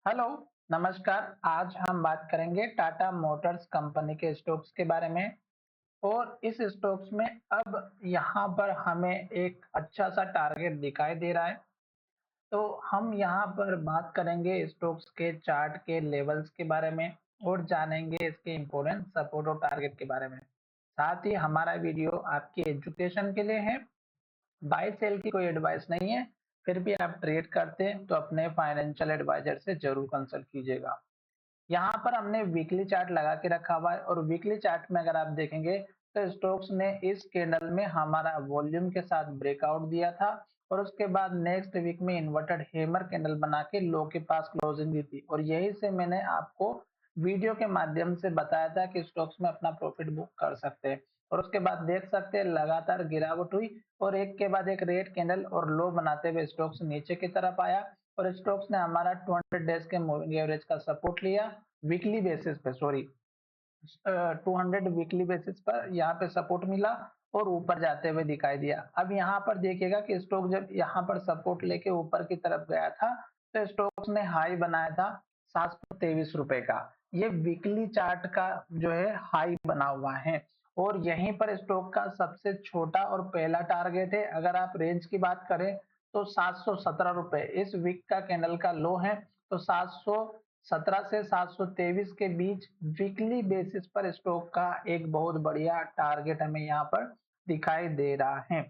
Hello, नमस्कार। आज हम बात करेंगे टाटा मोटर्स कंपनी के स्टॉक्स के बारे में और इस स्टॉक्स में अब यहाँ पर हमें एक अच्छा सा टारगेट दिखाई दे रहा है। तो हम यहाँ पर बात करेंगे स्टॉक्स के चार्ट के लेवल्स के बारे में और जानेंगे इसके इम्पोर्टेंट सपोर्ट और टारगेट के बारे में। साथ ही हमारा वीडियो आपकी एजुकेशन के लिए है, बाय सेल की कोई एडवाइस नहीं है। फिर भी आप ट्रेड करते हैं तो अपने फाइनेंशियल एडवाइजर से जरूर कंसल्ट कीजिएगा। यहाँ पर हमने वीकली चार्ट लगा के रखा हुआ है और वीकली चार्ट में अगर आप देखेंगे तो स्टॉक्स ने इस कैंडल में हमारा वॉल्यूम के साथ ब्रेकआउट दिया था और उसके बाद नेक्स्ट वीक में इन्वर्टेड हैमर कैंडल बना के लो के पास क्लोजिंग दी थी और यही से मैंने आपको वीडियो के माध्यम से बताया था कि स्टॉक्स में अपना प्रॉफिट बुक कर सकते हैं। और उसके बाद देख सकते हैं लगातार गिरावट हुई और एक के बाद एक रेड कैंडल और लो बनाते हुए स्टॉक्स नीचे की तरफ आया और स्टॉक्स ने हमारा 200 डेज के मूविंग एवरेज का सपोर्ट लिया वीकली बेसिस पे, सॉरी, 200 वीकली बेसिस पर यहाँ पे सपोर्ट मिला और ऊपर जाते हुए दिखाई दिया। अब यहाँ पर देखिएगा कि स्टॉक जब यहाँ पर सपोर्ट लेके ऊपर की तरफ गया था तो स्टॉक्स ने हाई बनाया था 723 रुपए का। ये वीकली चार्ट का जो है हाई बना हुआ है और यहीं पर स्टॉक का सबसे छोटा और पहला टारगेट है। अगर आप रेंज की बात करें तो 717 रुपए इस वीक का कैंडल का लो है। तो 717 से 723 के बीच वीकली बेसिस पर स्टॉक का एक बहुत बढ़िया टारगेट हमें यहाँ पर दिखाई दे रहा है।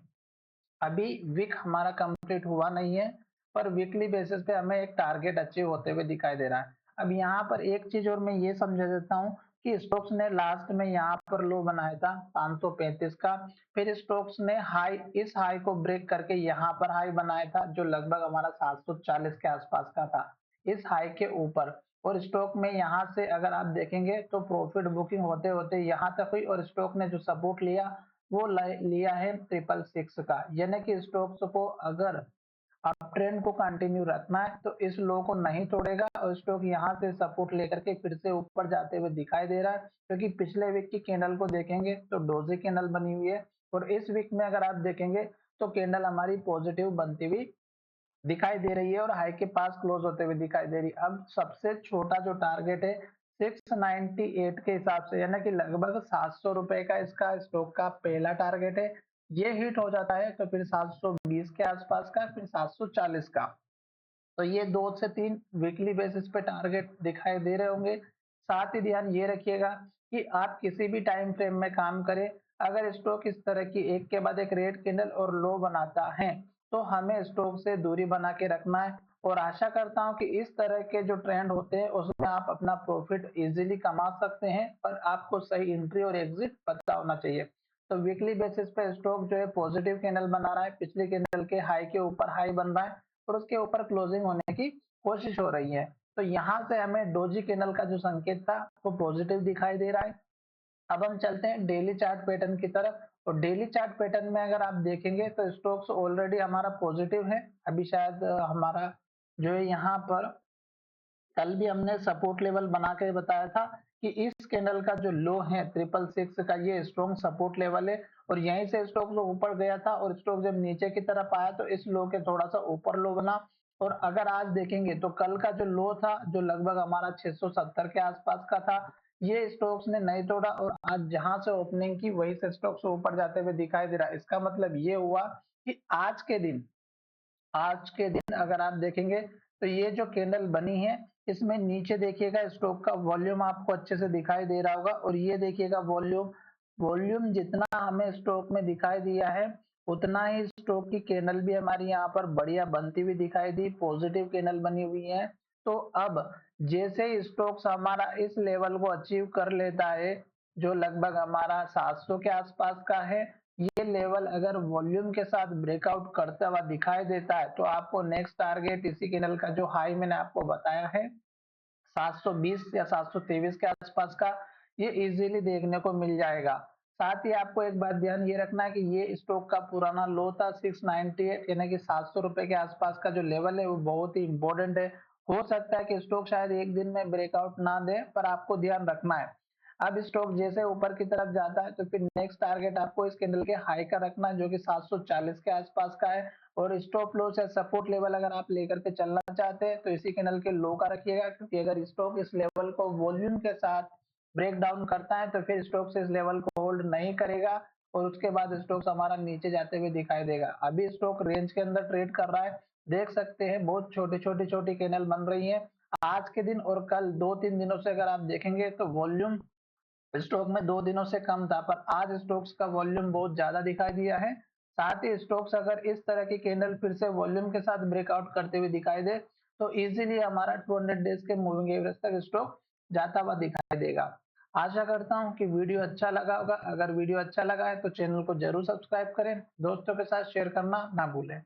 अभी वीक हमारा कंप्लीट हुआ नहीं है पर वीकली बेसिस पे हमें एक टारगेट अचीव होते हुए दिखाई दे रहा है। अब यहाँ पर एक चीज और मैं ये समझा देता हूँ कि स्टॉक्स ने लास्ट में यहाँ पर लो बनाया था 535 का। फिर स्टॉक्स ने हाई, इस हाई को ब्रेक करके यहाँ पर हाई बनाया था जो लगभग हमारा 740 के आसपास का था इस हाई के ऊपर। और स्टॉक में यहाँ से अगर आप देखेंगे तो प्रॉफिट बुकिंग होते होते यहाँ तक हुई और स्टॉक ने जो सपोर्ट लिया वो लिया है 666 का। यानी कि स्टॉक्स को अगर अप ट्रेंड को कंटिन्यू रखना है तो इस लो को नहीं तोड़ेगा और स्टॉक यहाँ से सपोर्ट लेकर के फिर से ऊपर जाते हुए दिखाई दे रहा है। क्योंकि पिछले वीक की कैंडल को देखेंगे तो डोजी कैंडल बनी हुई है और इस वीक में अगर आप देखेंगे तो कैंडल हमारी पॉजिटिव बनती हुई दिखाई दे रही है और हाई के पास क्लोज होते हुए दिखाई दे रही है। अब सबसे छोटा जो टारगेट है 698 के हिसाब से, यानी कि लगभग 700 रुपए का इसका स्टॉक का पहला टारगेट है। ये हिट हो जाता है तो फिर 720 के आसपास का, फिर 740 का। तो ये 2 से 3 वीकली बेसिस पे टारगेट दिखाई दे रहे होंगे। साथ ही ध्यान ये रखिएगा कि आप किसी भी टाइम फ्रेम में काम करें, अगर स्टॉक इस तरह की एक के बाद एक रेड कैंडल और लो बनाता है तो हमें स्टॉक से दूरी बना के रखना है। और आशा करता हूं कि इस तरह के जो ट्रेंड होते हैं उसमें आप अपना प्रॉफिट इजीली कमा सकते हैं, पर आपको सही एंट्री और एग्जिट पता होना चाहिए। तो वीकली बेसिस पे स्टॉक जो है पॉजिटिव कैंडल बना रहा है, पिछले कैंडल के हाई के ऊपर हाई बन रहा है और उसके ऊपर क्लोजिंग होने की कोशिश हो रही है। तो यहाँ से हमें डोजी कैंडल का जो संकेत था वो पॉजिटिव दिखाई दे रहा है। अब हम चलते हैं डेली चार्ट पैटर्न की तरफ और डेली चार्ट पैटर्न में अगर आप देखेंगे तो स्टॉक्स ऑलरेडी हमारा पॉजिटिव है। अभी शायद हमारा जो है यहाँ पर कल भी हमने सपोर्ट लेवल बना के बताया था कि इस कैंडल का जो लो है 666 का ये स्ट्रॉन्ग सपोर्ट लेवल है और यहीं से स्टॉक जो ऊपर गया था और स्टॉक जब नीचे की तरफ आया तो इस लो के थोड़ा सा ऊपर लो बना। और अगर आज देखेंगे तो कल का जो लो था जो लगभग हमारा 670 के आसपास का था, ये स्टॉक्स ने नहीं तोड़ा और आज जहां से ओपनिंग की वहीं से स्टॉक्स ऊपर जाते हुए दिखाई दे रहा है। इसका मतलब ये हुआ कि आज के दिन अगर आप देखेंगे तो ये जो कैंडल बनी है इसमें नीचे देखिएगा स्टॉक का वॉल्यूम आपको अच्छे से दिखाई दे रहा होगा और ये देखिएगा वॉल्यूम, वॉल्यूम जितना हमें स्टॉक में दिखाई दिया है उतना ही स्टॉक की कैंडल भी हमारी यहाँ पर बढ़िया बनती हुई दिखाई दी, पॉजिटिव कैंडल बनी हुई है। तो अब जैसे ही स्टॉक्स हमारा इस लेवल को अचीव कर लेता है जो लगभग हमारा 700 के आसपास का है, ये लेवल अगर वॉल्यूम के साथ ब्रेकआउट करता हुआ दिखाई देता है तो आपको नेक्स्ट टारगेट इसी कैंडल का जो हाई मैंने आपको बताया है 720 या 723 के आसपास का, ये इजीली देखने को मिल जाएगा। साथ ही आपको एक बात ध्यान ये रखना है कि ये स्टॉक का पुराना लो था 698, यानी कि 700 रुपए के आसपास का जो लेवल है वो बहुत ही इंपॉर्टेंट है। हो सकता है कि स्टॉक शायद एक दिन में ब्रेकआउट ना दे पर आपको ध्यान रखना है। अब स्टॉक जैसे ऊपर की तरफ जाता है तो फिर नेक्स्ट टारगेट आपको इस कैंडल के हाई का रखना है जो कि 740 के आसपास का है। और स्टॉप लॉस या सपोर्ट लेवल अगर आप लेकर के चलना चाहते हैं तो इसी कैंडल के लो का रखिएगा, क्योंकि अगर स्टॉक इस लेवल को वॉल्यूम के साथ ब्रेक डाउन करता है तो फिर स्टॉक से इस लेवल को होल्ड नहीं करेगा और उसके बाद स्टॉक्स हमारा नीचे जाते हुए दिखाई देगा। अभी स्टॉक रेंज के अंदर ट्रेड कर रहा है, देख सकते हैं बहुत छोटी-छोटी कैंडल बन रही है। आज के दिन और कल 2-3 दिनों से अगर आप देखेंगे तो वॉल्यूम स्टॉक में 2 दिनों से कम था, पर आज स्टॉक्स का वॉल्यूम बहुत ज़्यादा दिखाई दिया है। साथ ही स्टॉक्स अगर इस तरह की कैंडल फिर से वॉल्यूम के साथ ब्रेकआउट करते हुए दिखाई दे, तो इज़िली हमारा 200 डेज़ के मूविंग एवरेज तक स्टॉक जाता हुआ दिखाई देगा। आशा करता हूँ कि वीडियो अच्छा लगा होगा। अगर वीडियो अच्छा लगा है तो चैनल को ज़रूर सब्सक्राइब करें, दोस्तों के साथ शेयर करना ना भूलें।